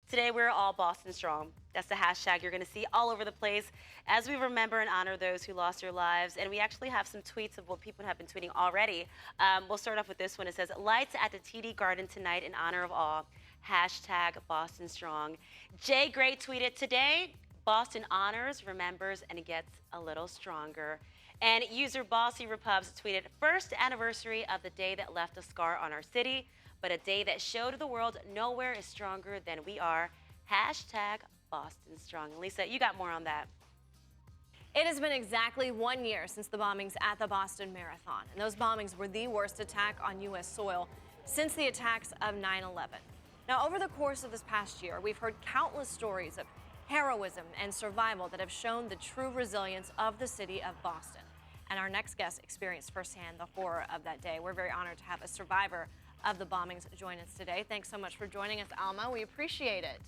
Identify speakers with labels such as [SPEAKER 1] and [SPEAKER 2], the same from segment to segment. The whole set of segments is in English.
[SPEAKER 1] Today, we're all Boston strong. That's the hashtag you're going to see all over the place as we remember and honor those who lost their lives. And we actually have some tweets of what people have been tweeting already. We'll start off with this one. It says, lights at the TD Garden tonight in honor of all. Hashtag Boston strong. Jay Gray tweeted, today, Boston honors, remembers, and gets a little stronger. And user Bossy Repubs tweeted, first anniversary of the day that left a scar on our city, but a day that showed the world nowhere is stronger than we are. Hashtag Boston strong. And Lisa, you got more on that.
[SPEAKER 2] It has been exactly 1 year since the bombings at the Boston Marathon, and those bombings were the worst attack on U.S. soil since the attacks of 9/11. Now, over the course of this past year, we've heard countless stories of heroism and survival that have shown the true resilience of the city of Boston. And our next guest experienced firsthand the horror of that day. We're very honored to have a survivor of the bombings join us today. Thanks so much for joining us, Alma. We appreciate it.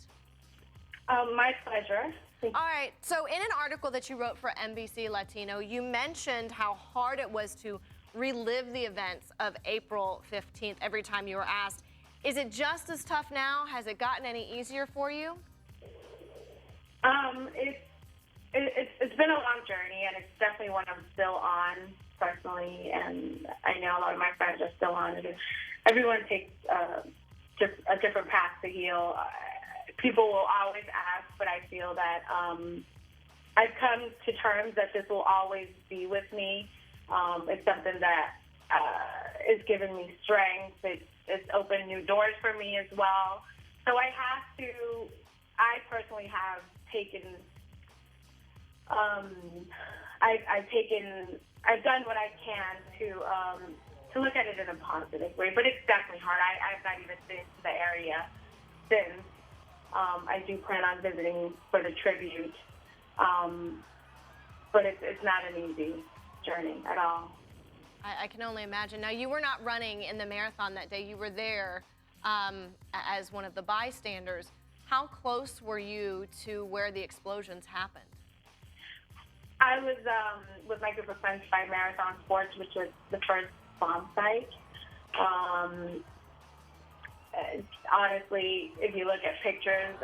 [SPEAKER 3] My pleasure.
[SPEAKER 2] All right, so in an article that you wrote for NBC Latino, you mentioned how hard it was to relive the events of April 15th every time you were asked. Is it just as tough now? Has it gotten any easier for you?
[SPEAKER 3] It's been a long journey, and it's definitely one I'm still on personally, and I know a lot of my friends are still on it. Everyone takes a different path to heal. People will always ask, but I feel that I've come to terms that this will always be with me. It's something that is giving me strength. It's opened new doors for me as well. So I personally have taken, I've done what I can to look at it in a positive way, but it's definitely hard. I've not even been to the area since. I do plan on visiting for the tribute, but it's not an easy journey at all.
[SPEAKER 2] I can only imagine. Now, you were not running in the marathon that day. You were there as one of the bystanders. How close were you to where the explosions happened?
[SPEAKER 3] I was with my group of friends by Marathon Sports, which was the first bomb site. Honestly, if you look at pictures,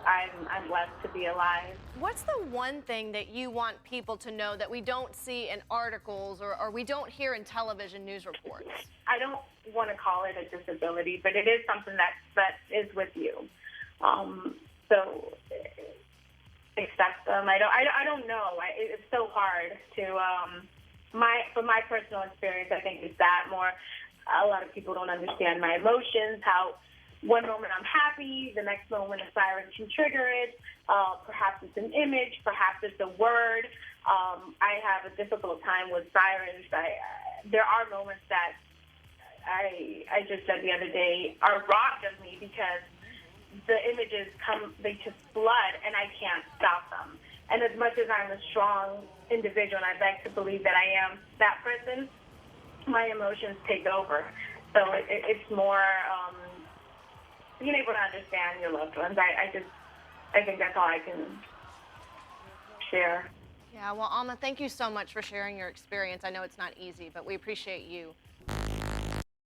[SPEAKER 3] I'm blessed to be alive.
[SPEAKER 2] What's the one thing that you want people to know that we don't see in articles or we don't hear in television news reports?
[SPEAKER 3] I don't want to call it a disability, but it is something that is with you. So accept them. I don't know. It's so hard to. From my personal experience, I think it's that more. A lot of people don't understand my emotions, how one moment I'm happy, the next moment a siren can trigger it. Perhaps it's an image, perhaps it's a word. I have a difficult time with sirens. There are moments that I just said the other day are robbed of me because the images they just flood and I can't stop them. And as much as I'm a strong individual and I like to believe that I am that person, my emotions take over. So it's more being able to understand your loved ones. I think that's all I can share.
[SPEAKER 2] Yeah, well, Alma, thank you so much for sharing your experience. I know it's not easy, but we appreciate you